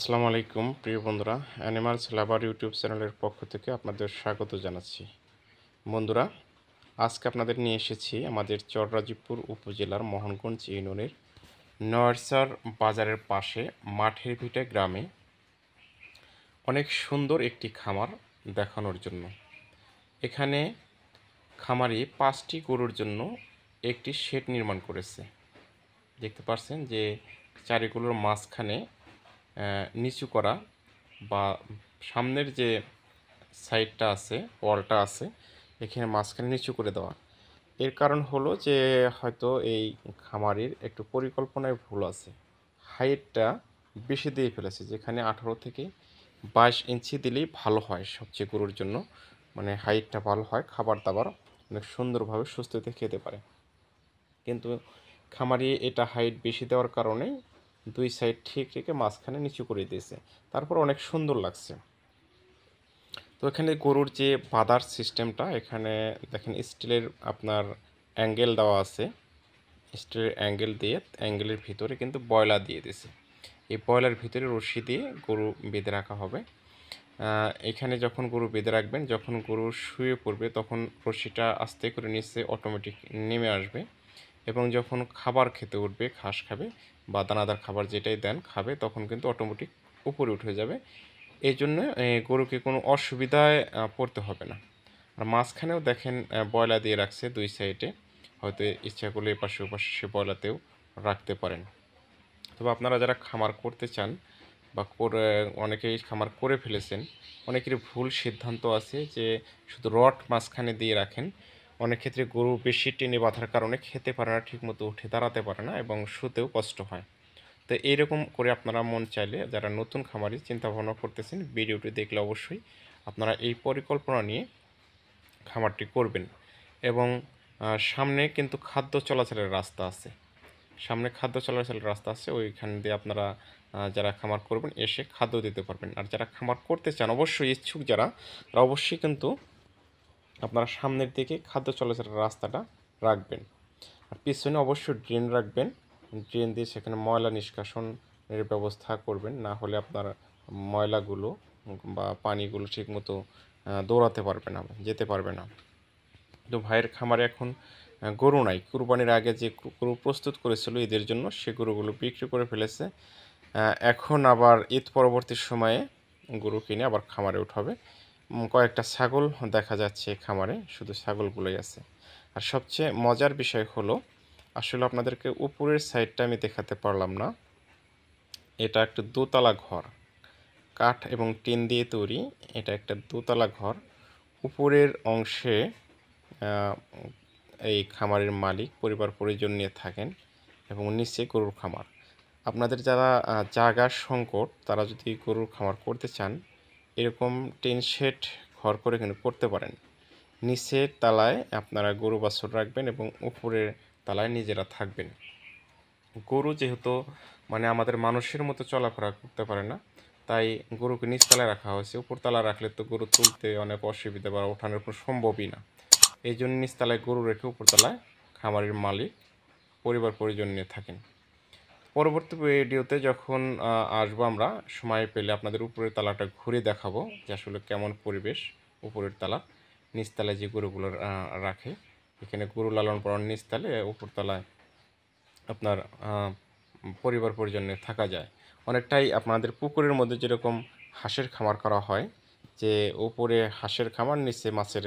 আসসালামু আলাইকুম প্রিয় বন্ধুরা, অ্যানিমালস লাভার ইউটিউব চ্যানেলের পক্ষ থেকে আপনাদের স্বাগত জানাচ্ছি। বন্ধুরা, আজকে আপনাদের নিয়ে এসেছি আমাদের চররাজীবপুর উপজেলার মোহনগঞ্জ ইউনিয়নের নয়ারসার বাজারের পাশে মাঠের ভিটে গ্রামে অনেক সুন্দর একটি খামার দেখানোর জন্য। এখানে খামারি 5টি গরুর জন্য একটি শেড নির্মাণ করেছে। দেখতে পাচ্ছেন যে চারিগুলোর মাঝখানে নিচু করা বা সামনের যে সাইডটা আছে, ওয়ালটা আছে, এখানে মাঝখানে নিচু করে দেওয়া। এর কারণ হলো যে হয়তো এই খামারির একটু পরিকল্পনায় ভুল আছে, হাইটটা বেশি দিয়ে ফেলেছে, যেখানে 18 থেকে 22 ইঞ্চি দিলেই ভালো হয় সবচেয়ে গরুর জন্য। মানে হাইটটা ভালো হয়, খাবার দাবার অনেক সুন্দরভাবে সুস্থতে খেতে পারে। কিন্তু খামারি এটা হাইট বেশি দেওয়ার কারণে দুই সাইড ঠিক রেখে মাঝখানে নিচু করে দিয়েছে, তারপর অনেক সুন্দর লাগছে। তো এখানে গরুর যে বাঁধার সিস্টেমটা, এখানে দেখেন স্টিলের আপনার অ্যাঙ্গেল দেওয়া আছে। স্টিলের অ্যাঙ্গেল দিয়ে অ্যাঙ্গেলের ভিতরে কিন্তু বয়লা দিয়ে দিয়েছে। এই বয়লার ভিতরে রশি দিয়ে গরু বেঁধে রাখা হবে। এখানে যখন গরু বেঁধে রাখবেন, যখন গরু শুয়ে পড়বে তখন রশিটা আস্তে করে নিচে অটোমেটিক নেমে আসবে, এবং যখন খাবার খেতে উঠবে, ঘাস খাবে বা দানাদার খাবার যেটাই দেন খাবে, তখন কিন্তু অটোমেটিক উপরে উঠে যাবে। এই জন্য গরুকে কোনো অসুবিধায় পড়তে হবে না। আর মাঝখানেও দেখেন বয়লা দিয়ে রাখছে দুই সাইডে, হয়তো ইচ্ছা করলে এপাশে ওপাশে সে বয়লাতেও রাখতে পারেন। তবে আপনারা যারা খামার করতে চান বা অনেকেই খামার করে ফেলেছেন, অনেকেরই ভুল সিদ্ধান্ত আছে যে শুধু রড মাঝখানে দিয়ে রাখেন। অনেক ক্ষেত্রে গরু বেশি টেনে বাঁধার কারণে খেতে পারে না, ঠিকমতো উঠে দাঁড়াতে পারে না এবং শুতেও কষ্ট হয়। তো এইরকম করে আপনারা মন চাইলে যারা নতুন খামারি চিন্তা ভাবনা করতেছেন, ভিডিওটি দেখলে অবশ্যই আপনারা এই পরিকল্পনা নিয়ে খামারটি করবেন। এবং সামনে কিন্তু খাদ্য চলাচলের রাস্তা আছে, সামনে খাদ্য চলাচলের রাস্তা আছে, ওইখান দিয়ে আপনারা যারা খামার করবেন এসে খাদ্য দিতে পারবেন। আর যারা খামার করতে চান, অবশ্যই ইচ্ছুক যারা, তারা অবশ্যই কিন্তু আপনারা সামনের দিকে খাদ্য চলাচলের রাস্তাটা রাখবেন। আর পিছনে অবশ্যই ড্রেন রাখবেন, ড্রেন দিয়ে সেখানে ময়লা নিষ্কাশনের ব্যবস্থা করবেন, না হলে আপনার ময়লাগুলো বা পানিগুলো ঠিকমতো দৌড়াতে পারবে না, যেতে পারবে না। তো ভাইয়ের খামারে এখন গরু নাই, কুরবানির আগে যে গরু প্রস্তুত করেছিল ঈদের জন্য, সে গরুগুলো বিক্রি করে ফেলেছে। এখন আবার ঈদ পরবর্তী সময়ে গরু কিনে আবার খামারে উঠাবে। কয়েকটা ছাগল দেখা যাচ্ছে খামারে, শুধু ছাগলগুলোই আছে। আর সবচেয়ে মজার বিষয় হলো, আসলে আপনাদেরকে উপরের সাইডটা আমি দেখাতে পারলাম না। এটা একটা দোতলা ঘর, কাঠ এবং টিন দিয়ে তৈরি। এটা একটা দোতলা ঘর। উপরের অংশে এই খামারের মালিক পরিবার পরিজন নিয়ে থাকেন, এবং নিচে গরুর খামার। আপনাদের যারা জায়গার সংকট, তারা যদি গরুর খামার করতে চান, এরকম টিন শেড ঘর করে কিন্তু করতে পারেন। নিচের তলায় আপনারা গরু বাছুর রাখবেন এবং উপরের তলায় নিজেরা থাকবেন। গরু যেহেতু মানে আমাদের মানুষের মতো চলাফেরা করতে পারে না, তাই গরুকে নিচতলায় রাখা হয়েছে। উপরতলা রাখলে তো গরু তুলতে অনেক অসুবিধা বা ওঠানোর কোনো সম্ভবই না। এই জন্য নিচতলায় গরু রেখে উপরতলায় খামারের মালিক পরিবার পরিজন নিয়ে থাকেন। পরবর্তী ভিডিওতে যখন আসবো আমরা, সময় পেলে আপনাদের উপরের তালাটা ঘুরে দেখাবো যে আসলে কেমন পরিবেশ উপরের তালা। নিচতলায় যে গরুগুলো রাখে, এখানে গরু লালন পালন নিচতলায়, উপরতলায় আপনার পরিবার পরিজনে থাকা যায়। অনেকটাই আপনাদের পুকুরের মধ্যে যেরকম হাঁসের খামার করা হয়, যে উপরে হাঁসের খামার, নিচে মাছের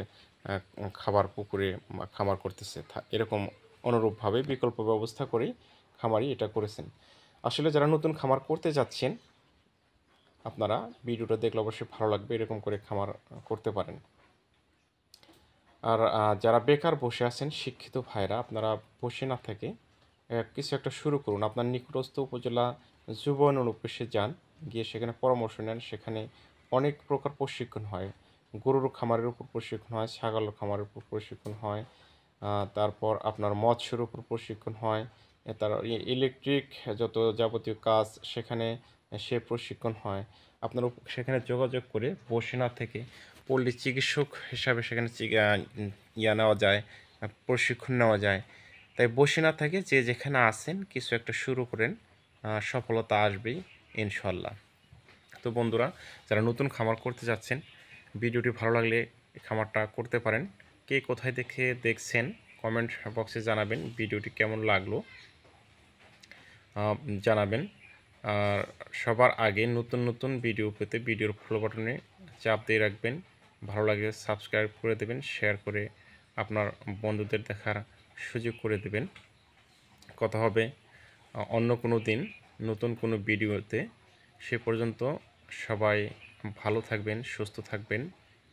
খাবার পুকুরে খামার করতেছে, এরকম অনুরূপভাবে বিকল্প ব্যবস্থা করে খামারি এটা করেছেন। আসলে যারা নতুন খামার করতে যাচ্ছেন, আপনারা ভিডিওটা দেখলে অবশ্যই ভালো লাগবে, এরকম করে খামার করতে পারেন। আর যারা বেকার বসে আছেন শিক্ষিত ভাইরা, আপনারা বসে না থেকে কিছু একটা শুরু করুন। আপনার নিকটস্থ উপজেলা যুব উন্নয়ন অফিসে যান, গিয়ে সেখানে পরামর্শ নেন। সেখানে অনেক প্রকার প্রশিক্ষণ হয়, গরুর খামারের উপর প্রশিক্ষণ হয়, ছাগল খামারের উপর প্রশিক্ষণ হয়, তারপর আপনার মৎস্যের উপর প্রশিক্ষণ হয়, তার ইলেকট্রিক যত যাবতীয় কাজ সেখানে সে প্রশিক্ষণ হয়। আপনার সেখানে যোগাযোগ করে বসে না থেকে পল্লী চিকিৎসক হিসাবে সেখানে নেওয়া যায়, প্রশিক্ষণ নেওয়া যায়। তাই বসে না থেকে যে যেখানে আছেন কিছু একটা শুরু করেন, সফলতা আসবেই ইনশাল্লাহ। তো বন্ধুরা, যারা নতুন খামার করতে যাচ্ছেন, ভিডিওটি ভালো লাগলে খামারটা করতে পারেন। কে কোথায় দেখে দেখছেন কমেন্ট বক্সে জানাবেন, ভিডিওটি কেমন লাগলো জানাবেন। আর সবার আগে নতুন নতুন ভিডিও পেতে ভিডিওর ফলো বাটনে চাপ দিয়ে রাখবেন। ভালো লাগলে সাবস্ক্রাইব করে দেবেন, শেয়ার করে আপনার বন্ধুদের দেখার সুযোগ করে দেবেন। কথা হবে অন্য কোনো দিন নতুন কোনো ভিডিওতে। সে পর্যন্ত সবাই ভালো থাকবেন, সুস্থ থাকবেন,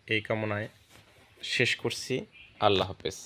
এই কামনায় শেষ করছি। আল্লাহ হাফেজ।